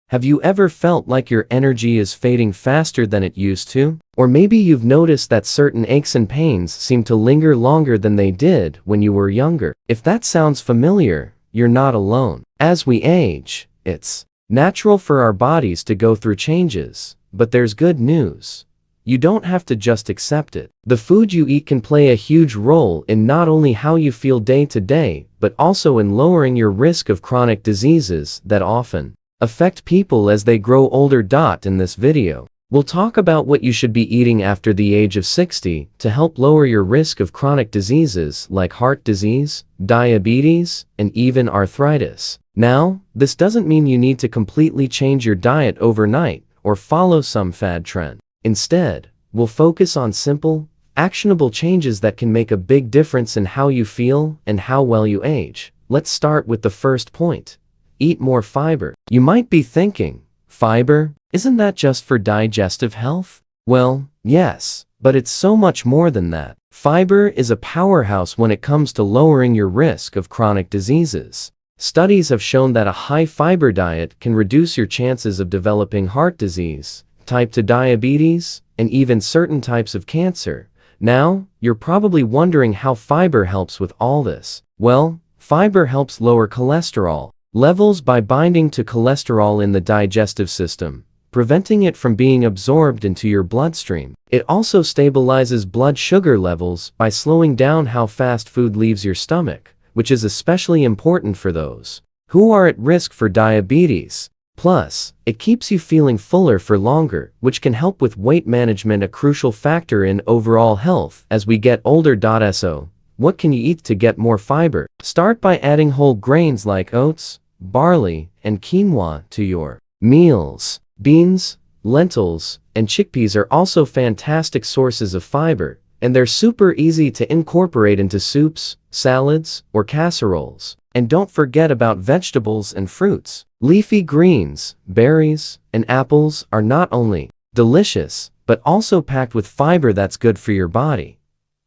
Have you ever felt like your energy is fading faster than it used to? Or maybe you've noticed that certain aches and pains seem to linger longer than they did when you were younger. If that sounds familiar, you're not alone. As we age, it's natural for our bodies to go through changes, but there's good news. You don't have to just accept it. The food you eat can play a huge role in not only how you feel day to day, but also in lowering your risk of chronic diseases that often affect people as they grow older. In this video, we'll talk about what you should be eating after the age of 60 to help lower your risk of chronic diseases like heart disease, diabetes, and even arthritis. Now, this doesn't mean you need to completely change your diet overnight or follow some fad trend. Instead, we'll focus on simple, actionable changes that can make a big difference in how you feel and how well you age. Let's start with the first point. Eat more fiber. You might be thinking, fiber? Isn't that just for digestive health? Well, yes, but it's so much more than that. Fiber is a powerhouse when it comes to lowering your risk of chronic diseases. Studies have shown that a high fiber diet can reduce your chances of developing heart disease, type 2 diabetes, and even certain types of cancer. Now, you're probably wondering how fiber helps with all this. Well, fiber helps lower cholesterol levels by binding to cholesterol in the digestive system, preventing it from being absorbed into your bloodstream. It also stabilizes blood sugar levels by slowing down how fast food leaves your stomach, which is especially important for those who are at risk for diabetes. Plus, it keeps you feeling fuller for longer, which can help with weight management, a crucial factor in overall health as we get older. So, what can you eat to get more fiber? Start by adding whole grains like oats, barley, and quinoa to your meals. Beans, lentils, and chickpeas are also fantastic sources of fiber, and they're super easy to incorporate into soups, salads, or casseroles. And don't forget about vegetables and fruits. Leafy greens, berries, and apples are not only delicious, but also packed with fiber that's good for your body.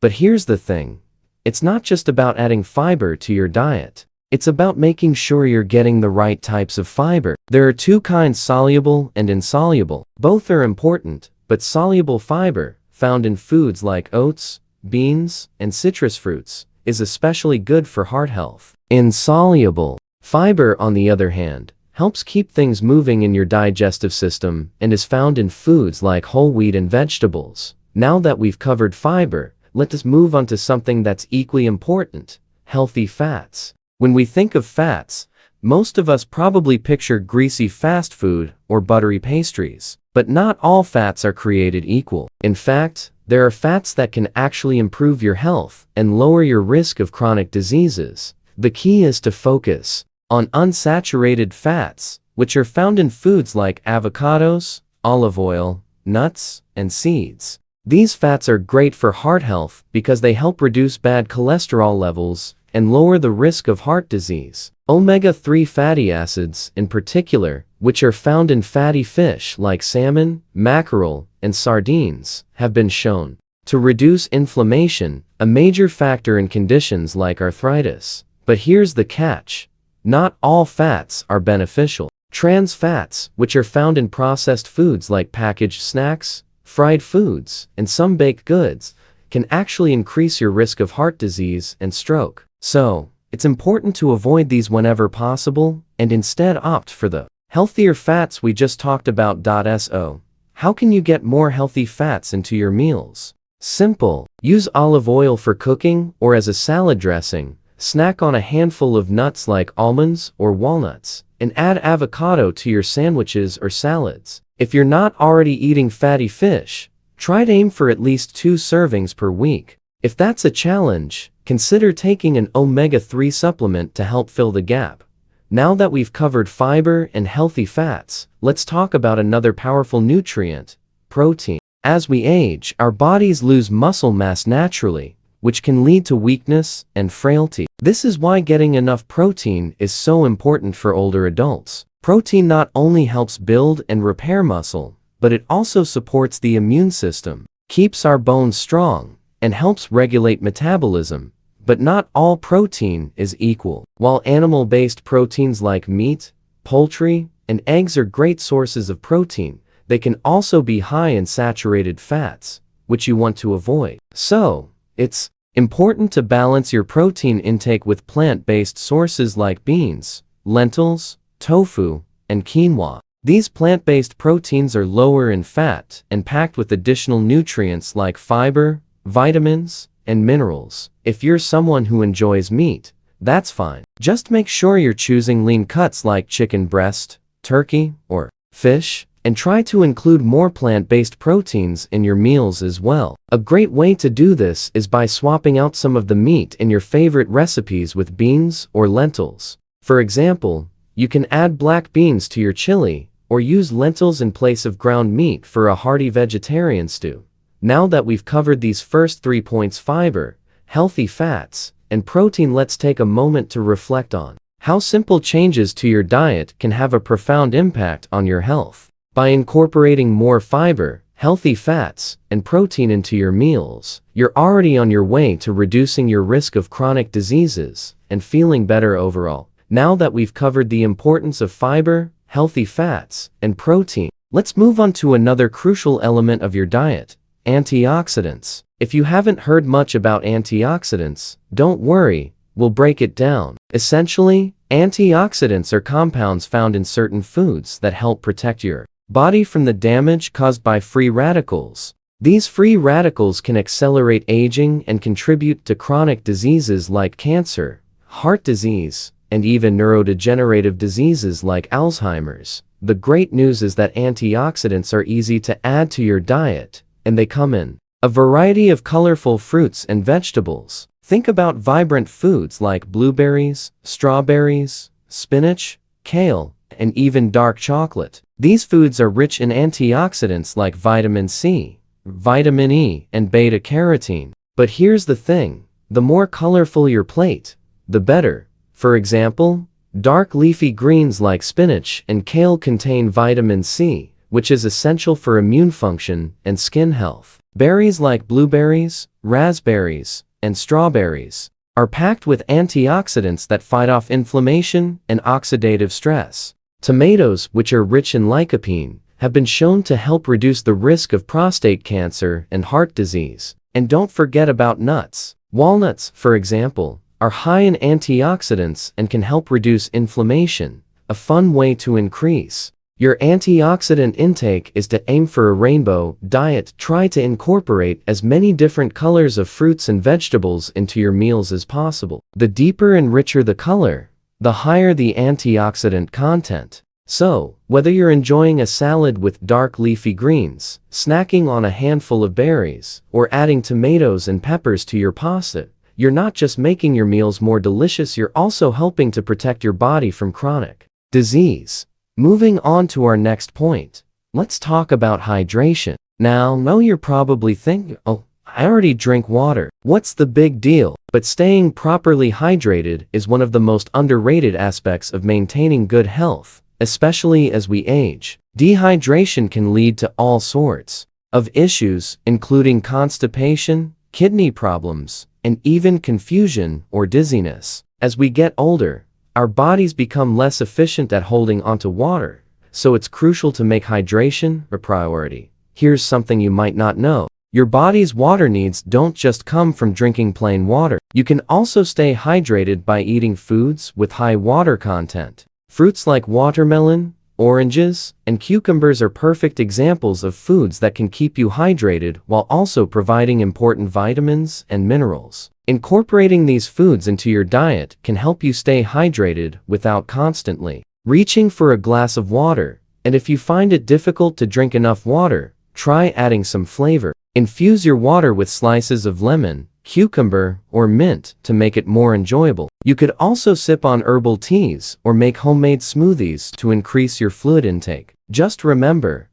But here's the thing. It's not just about adding fiber to your diet. It's about making sure you're getting the right types of fiber. There are two kinds, soluble and insoluble. Both are important, but soluble fiber, found in foods like oats, beans, and citrus fruits, is especially good for heart health. Insoluble fiber, on the other hand, helps keep things moving in your digestive system and is found in foods like whole wheat and vegetables. Now that we've covered fiber, let us move on to something that's equally important: healthy fats. When we think of fats, most of us probably picture greasy fast food or buttery pastries. But not all fats are created equal. In fact, there are fats that can actually improve your health and lower your risk of chronic diseases. The key is to focus on unsaturated fats, which are found in foods like avocados, olive oil, nuts, and seeds. These fats are great for heart health because they help reduce bad cholesterol levels and lower the risk of heart disease. Omega-3 fatty acids, in particular, which are found in fatty fish like salmon, mackerel, and sardines, have been shown to reduce inflammation, a major factor in conditions like arthritis. But here's the catch. Not all fats are beneficial. Trans fats, which are found in processed foods like packaged snacks, fried foods, and some baked goods, can actually increase your risk of heart disease and stroke. So, it's important to avoid these whenever possible, and instead opt for the healthier fats we just talked about. So, how can you get more healthy fats into your meals? Simple. Use olive oil for cooking or as a salad dressing. Snack on a handful of nuts like almonds or walnuts, and add avocado to your sandwiches or salads. If you're not already eating fatty fish, try to aim for at least 2 servings per week. If that's a challenge, consider taking an omega-3 supplement to help fill the gap. Now that we've covered fiber and healthy fats, let's talk about another powerful nutrient: protein. As we age, our bodies lose muscle mass naturally, which can lead to weakness and frailty. This is why getting enough protein is so important for older adults. Protein not only helps build and repair muscle, but it also supports the immune system, keeps our bones strong, and helps regulate metabolism. But not all protein is equal. While animal-based proteins like meat, poultry, and eggs are great sources of protein. They can also be high in saturated fats, which you want to avoid. So, it's important to balance your protein intake with plant-based sources like beans, lentils, tofu, and quinoa. These plant-based proteins are lower in fat and packed with additional nutrients like fiber, vitamins, and minerals. If you're someone who enjoys meat, that's fine. Just make sure you're choosing lean cuts like chicken breast, turkey, or fish, and try to include more plant-based proteins in your meals as well. A great way to do this is by swapping out some of the meat in your favorite recipes with beans or lentils. For example, you can add black beans to your chili, or use lentils in place of ground meat for a hearty vegetarian stew. Now that we've covered these first 3 points, fiber, healthy fats, and protein, let's take a moment to reflect on how simple changes to your diet can have a profound impact on your health. By incorporating more fiber, healthy fats, and protein into your meals, you're already on your way to reducing your risk of chronic diseases and feeling better overall. Now that we've covered the importance of fiber, healthy fats, and protein, let's move on to another crucial element of your diet: antioxidants. If you haven't heard much about antioxidants, don't worry, we'll break it down. Essentially, antioxidants are compounds found in certain foods that help protect your body from the damage caused by free radicals. These free radicals can accelerate aging and contribute to chronic diseases like cancer, heart disease, and even neurodegenerative diseases like Alzheimer's. The great news is that antioxidants are easy to add to your diet, and they come in a variety of colorful fruits and vegetables. Think about vibrant foods like blueberries, strawberries, spinach, kale, and even dark chocolate. These foods are rich in antioxidants like vitamin C, vitamin E, and beta-carotene. But here's the thing: the more colorful your plate, the better. For example, dark leafy greens like spinach and kale contain vitamin C, which is essential for immune function and skin health. Berries like blueberries, raspberries, and strawberries are packed with antioxidants that fight off inflammation and oxidative stress. Tomatoes, which are rich in lycopene, have been shown to help reduce the risk of prostate cancer and heart disease. And don't forget about nuts. Walnuts, for example, are high in antioxidants and can help reduce inflammation. A fun way to increase your antioxidant intake is to aim for a rainbow diet. Try to incorporate as many different colors of fruits and vegetables into your meals as possible. The deeper and richer the color, the higher the antioxidant content. So, whether you're enjoying a salad with dark leafy greens, snacking on a handful of berries, or adding tomatoes and peppers to your pasta, you're not just making your meals more delicious, you're also helping to protect your body from chronic disease. Moving on to our next point, let's talk about hydration. Now, know you're probably thinking, oh, I already drink water. What's the big deal? But staying properly hydrated is one of the most underrated aspects of maintaining good health, especially as we age. Dehydration can lead to all sorts of issues, including constipation, kidney problems, and even confusion or dizziness. As we get older, our bodies become less efficient at holding onto water, so it's crucial to make hydration a priority. Here's something you might not know: your body's water needs don't just come from drinking plain water. You can also stay hydrated by eating foods with high water content. Fruits like watermelon, oranges, and cucumbers are perfect examples of foods that can keep you hydrated while also providing important vitamins and minerals. Incorporating these foods into your diet can help you stay hydrated without constantly reaching for a glass of water. And if you find it difficult to drink enough water, try adding some flavor. Infuse your water with slices of lemon, cucumber, or mint to make it more enjoyable. You could also sip on herbal teas or make homemade smoothies to increase your fluid intake. Just remember,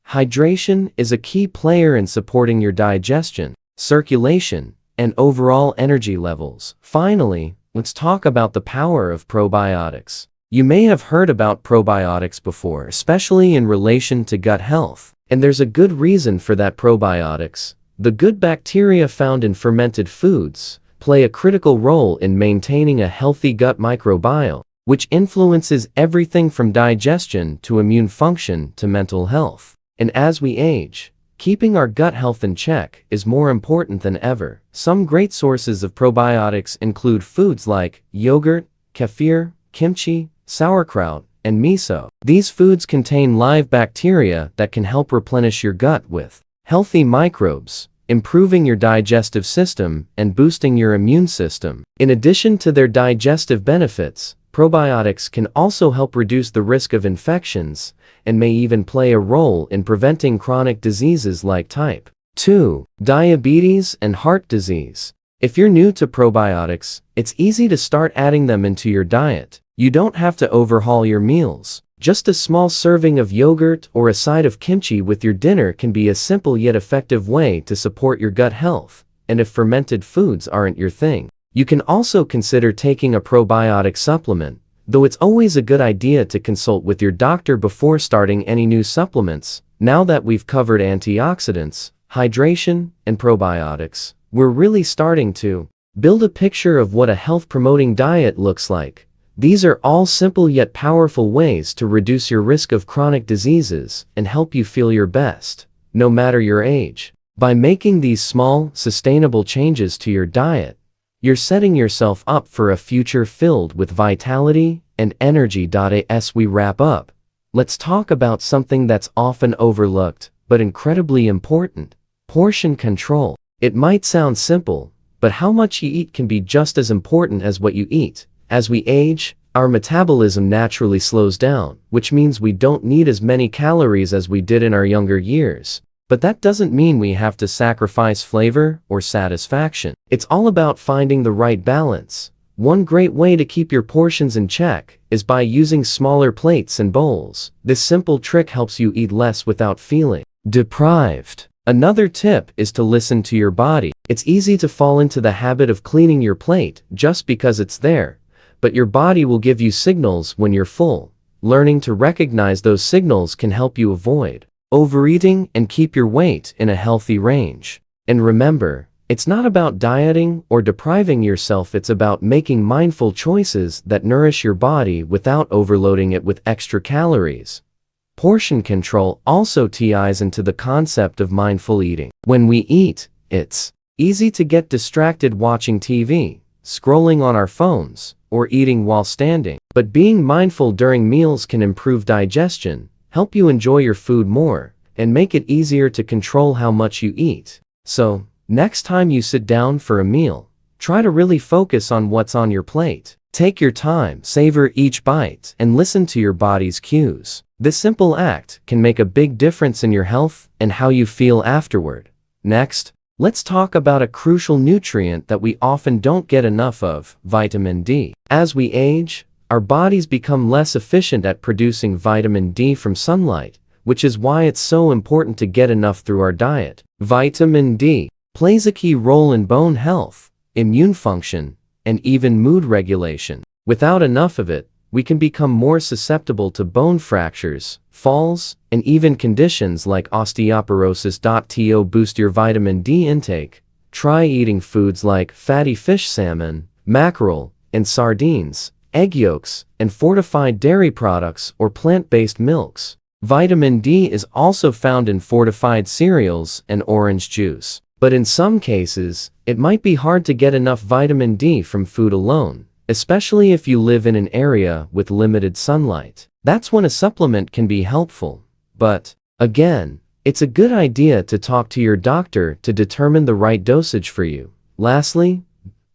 hydration is a key player in supporting your digestion, circulation, and overall energy levels. Finally, let's talk about the power of probiotics. You may have heard about probiotics before, especially in relation to gut health. And there's a good reason for that. Probiotics, the good bacteria found in fermented foods, play a critical role in maintaining a healthy gut microbiome. which influences everything from digestion to immune function to mental health. And as we age, keeping our gut health in check is more important than ever. Some great sources of probiotics include foods like yogurt, kefir, kimchi, sauerkraut, and miso. These foods contain live bacteria that can help replenish your gut with healthy microbes, improving your digestive system and boosting your immune system. In addition to their digestive benefits, probiotics can also help reduce the risk of infections and may even play a role in preventing chronic diseases like type 2 diabetes and heart disease. If you're new to probiotics, it's easy to start adding them into your diet. You don't have to overhaul your meals. Just a small serving of yogurt or a side of kimchi with your dinner can be a simple yet effective way to support your gut health. And if fermented foods aren't your thing, you can also consider taking a probiotic supplement, though it's always a good idea to consult with your doctor before starting any new supplements. Now that we've covered antioxidants, hydration, and probiotics, we're really starting to build a picture of what a health-promoting diet looks like. These are all simple yet powerful ways to reduce your risk of chronic diseases and help you feel your best, no matter your age. By making these small, sustainable changes to your diet, you're setting yourself up for a future filled with vitality and energy. As we wrap up, let's talk about something that's often overlooked, but incredibly important: portion control. It might sound simple, but how much you eat can be just as important as what you eat. As we age, our metabolism naturally slows down, which means we don't need as many calories as we did in our younger years. But that doesn't mean we have to sacrifice flavor or satisfaction. It's all about finding the right balance. One great way to keep your portions in check is by using smaller plates and bowls. This simple trick helps you eat less without feeling deprived. Another tip is to listen to your body. It's easy to fall into the habit of cleaning your plate just because it's there, but your body will give you signals when you're full. Learning to recognize those signals can help you avoid overeating and keep your weight in a healthy range. And remember, it's not about dieting or depriving yourself, it's about making mindful choices that nourish your body without overloading it with extra calories. Portion control also ties into the concept of mindful eating. When we eat, it's easy to get distracted watching TV, scrolling on our phones, or eating while standing. But being mindful during meals can improve digestion, help you enjoy your food more, and make it easier to control how much you eat. So, next time you sit down for a meal, try to really focus on what's on your plate. Take your time, savor each bite, and listen to your body's cues. This simple act can make a big difference in your health and how you feel afterward. Next, let's talk about a crucial nutrient that we often don't get enough of: vitamin D. As we age, our bodies become less efficient at producing vitamin D from sunlight, which is why it's so important to get enough through our diet. Vitamin D plays a key role in bone health, immune function, and even mood regulation. Without enough of it, we can become more susceptible to bone fractures, falls, and even conditions like osteoporosis. To boost your vitamin D intake, try eating foods like fatty fish, salmon, mackerel, and sardines, egg yolks, and fortified dairy products or plant-based milks. Vitamin D is also found in fortified cereals and orange juice. But in some cases, it might be hard to get enough vitamin D from food alone, especially if you live in an area with limited sunlight. That's when a supplement can be helpful. But, again, it's a good idea to talk to your doctor to determine the right dosage for you. Lastly,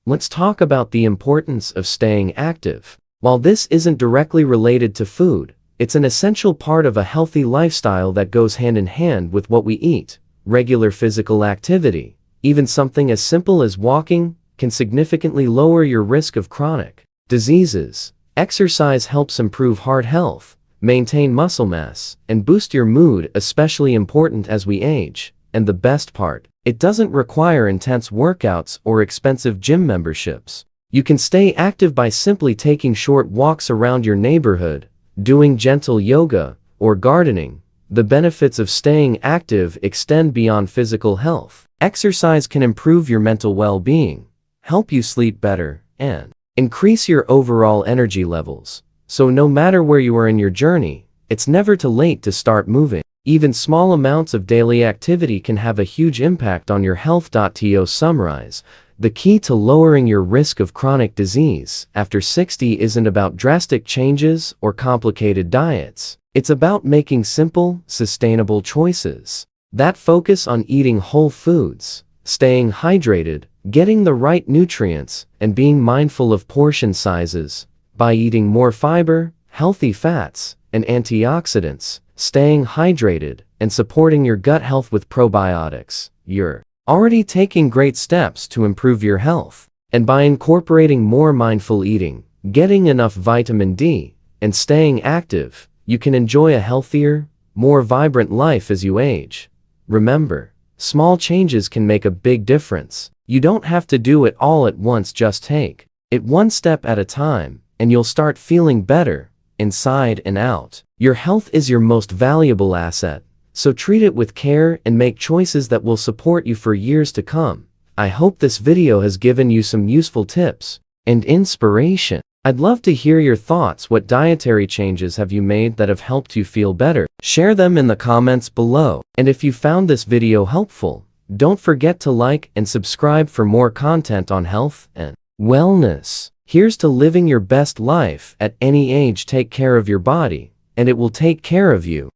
let's talk about the importance of staying active. While this isn't directly related to food, it's an essential part of a healthy lifestyle that goes hand in hand with what we eat. Regular physical activity, even something as simple as walking, can significantly lower your risk of chronic diseases. Exercise helps improve heart health, maintain muscle mass, and boost your mood, especially important as we age. And the best part, it doesn't require intense workouts or expensive gym memberships. You can stay active by simply taking short walks around your neighborhood, doing gentle yoga, or gardening. The benefits of staying active extend beyond physical health. Exercise can improve your mental well-being, help you sleep better, and Increase your overall energy levels. So no matter where you are in your journey, it's never too late to start moving. Even small amounts of daily activity can have a huge impact on your health. To summarize, the key to lowering your risk of chronic disease after 60 isn't about drastic changes or complicated diets. It's about making simple, sustainable choices that focus on eating whole foods, staying hydrated, getting the right nutrients, and being mindful of portion sizes. By eating more fiber, healthy fats, and antioxidants, staying hydrated, and supporting your gut health with probiotics, you're already taking great steps to improve your health. And by incorporating more mindful eating, getting enough vitamin D, and staying active, you can enjoy a healthier, more vibrant life as you age. Remember, small changes can make a big difference. You don't have to do it all at once, just take it one step at a time, and you'll start feeling better, inside and out. Your health is your most valuable asset, so treat it with care and make choices that will support you for years to come. I hope this video has given you some useful tips and inspiration. I'd love to hear your thoughts. What dietary changes have you made that have helped you feel better? Share them in the comments below. And if you found this video helpful, don't forget to like and subscribe for more content on health and wellness. Here's to living your best life at any age. Take care of your body, and it will take care of you.